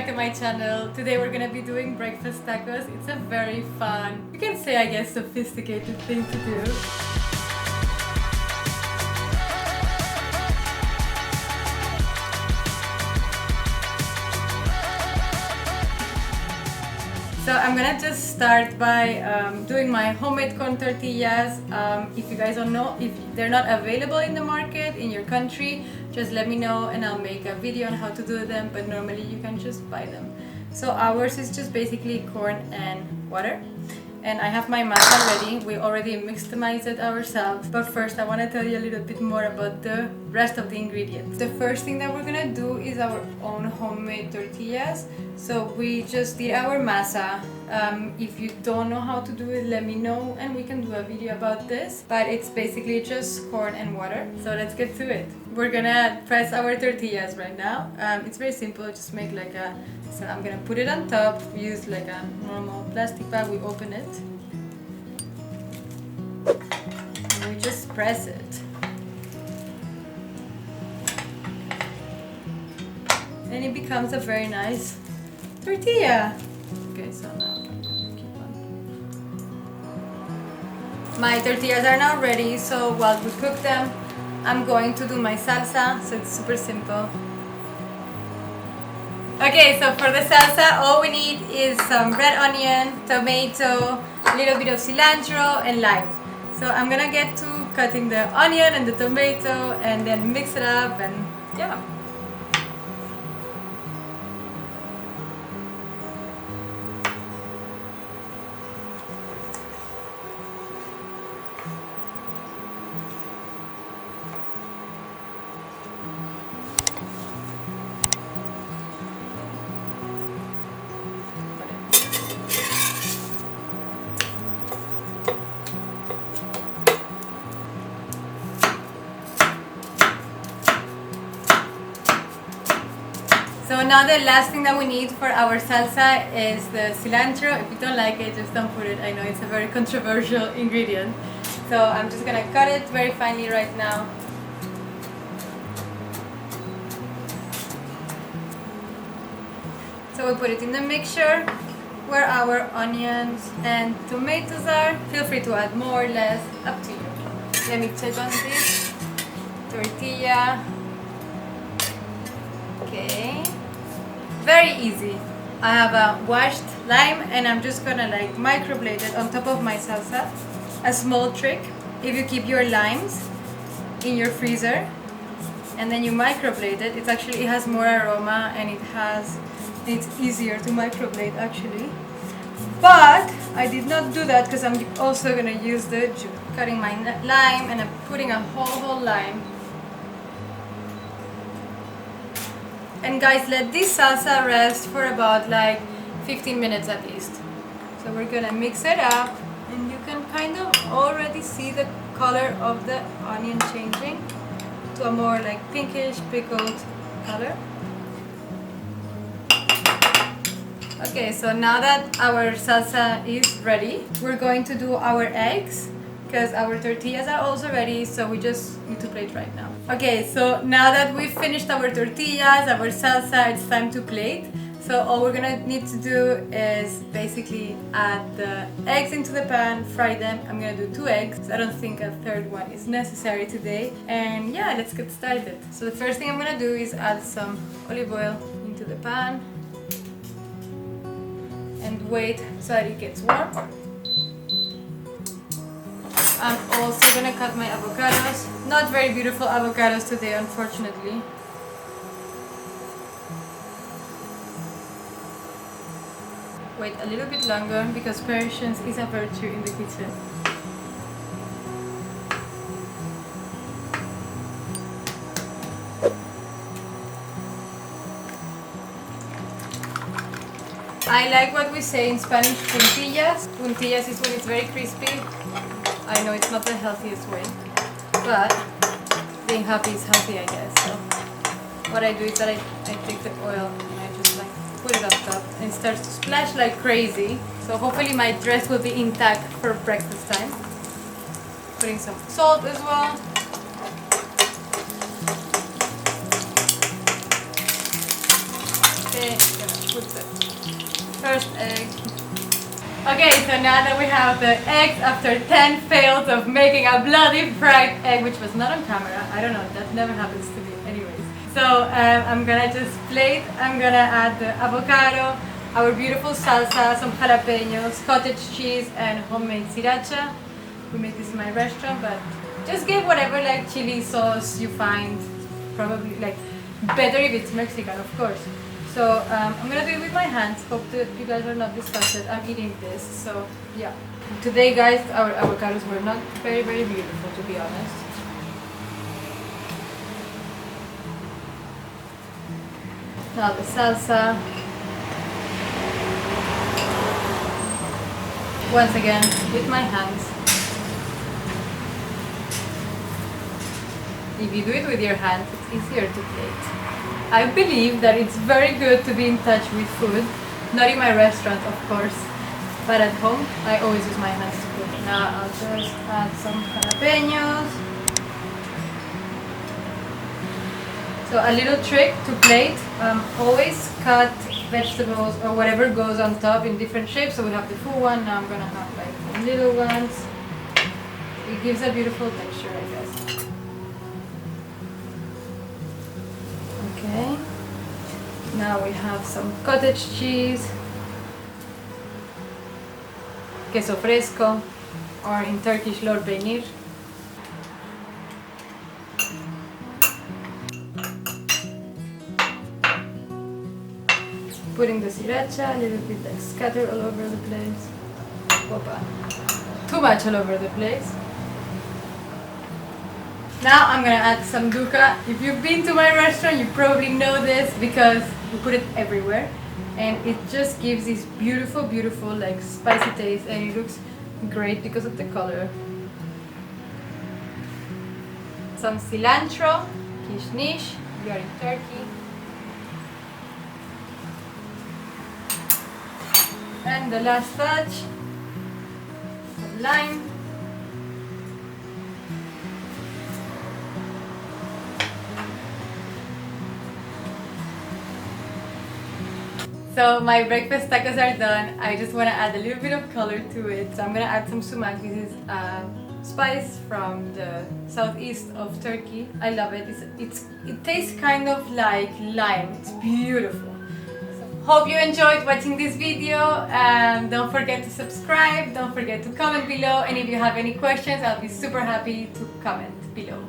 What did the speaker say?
back to my channel. Today we're gonna be doing breakfast tacos. It's a very fun, you can say I guess sophisticated thing to do. So I'm gonna just start by doing my homemade corn tortillas. If you guys don't know, if they're not available in the market in your country, just let me know and I'll make a video on how to do them, but normally you can just buy them. So ours is just basically corn and water. And I have my masa ready. We already mixed it ourselves. But first I want to tell you a little bit more about the rest of the ingredients. The first thing that we're gonna do is our own homemade tortillas. So we just did our masa. If you don't know how to do it, let me know and we can do a video about this. But it's basically just corn and water. So let's get to it. We're gonna press our tortillas right now. It's very simple, just make like a, so I'm gonna put it on top, use like a normal plastic bag, we open it. And we just press it. And it becomes a very nice tortilla. Okay, so now keep on. My tortillas are now ready, so while we cook them, I'm going to do my salsa, so it's super simple. Okay, so for the salsa, all we need is some red onion, tomato, a little bit of cilantro, and lime. So I'm gonna get to cutting the onion and the tomato and then mix it up and yeah. So now the last thing that we need for our salsa is the cilantro. If you don't like it, just don't put it. I know it's a very controversial ingredient. So I'm just gonna cut it very finely right now. So we put it in the mixture where our onions and tomatoes are. Feel free to add more or less, up to you. Let me check on this tortilla. Okay. Very easy. I have a washed lime and I'm just gonna like microblade it on top of my salsa. A small trick, if you keep your limes in your freezer and then you microblade it, it has more aroma and it's easier to microblade actually. But I did not do that because I'm also gonna use the juice. Cutting my lime and I'm putting a whole lime. And guys, let this salsa rest for about like 15 minutes at least. So we're gonna mix it up and you can kind of already see the color of the onion changing to a more like pinkish pickled color. Okay, so now that our salsa is ready, we're going to do our eggs because our tortillas are also ready, so we just need to plate right now. Okay, so now that we've finished our tortillas, our salsa, it's time to plate. So all we're gonna need to do is basically add the eggs into the pan, fry them. I'm gonna do 2 eggs. I don't think a third one is necessary today. And yeah, let's get started. So the first thing I'm gonna do is add some olive oil into the pan and wait so that it gets warm. I'm also gonna cut my avocados. Not very beautiful avocados today, unfortunately. Wait a little bit longer because patience is a virtue in the kitchen. I like what we say in Spanish, puntillas. Puntillas is when it's very crispy. I know it's not the healthiest way, but being happy is healthy, I guess. So what I do is that I take the oil and I just like put it on top and it starts to splash like crazy. So hopefully my dress will be intact for breakfast time. Putting some salt as well. Okay, I'm gonna put First egg. Okay, so now that we have the eggs after 10 fails of making a bloody fried egg, which was not on camera, I don't know, that never happens to me anyways. So I'm gonna just plate, I'm gonna add the avocado, our beautiful salsa, some jalapenos, cottage cheese, and homemade sriracha. We make this in my restaurant, but just give whatever like chili sauce you find, probably like better if it's Mexican, of course. So I'm gonna do it with my hands. Hope that you guys are not disgusted. I'm eating this, so yeah. Today, guys, our avocados were not very beautiful, to be honest. Now the salsa. Once again, with my hands. If you do it with your hands, it's easier to plate. I believe that it's very good to be in touch with food. Not in my restaurant, of course, but at home, I always use my hands to cook. Now I'll just add some jalapenos. So a little trick to plate, always cut vegetables or whatever goes on top in different shapes. So we have the full one, now I'm gonna have like the little ones. It gives a beautiful texture, I guess. Okay, now we have some cottage cheese, queso fresco, or in Turkish lor peynir. Putting the sriracha, a little bit like scattered all over the place. Opa. Too much all over the place. Now I'm gonna add some dukkha. If you've been to my restaurant, you probably know this because we put it everywhere. And it just gives this beautiful like spicy taste, and it looks great because of the color. Some cilantro, kishnish, we are in Turkey. And the last touch, some lime. So my breakfast tacos are done. I just want to add a little bit of color to it. So I'm going to add some sumac. This is spice from the southeast of Turkey. I love it. It tastes kind of like lime. It's beautiful. So, hope you enjoyed watching this video. Don't forget to subscribe. Don't forget to comment below. And if you have any questions, I'll be super happy to comment below.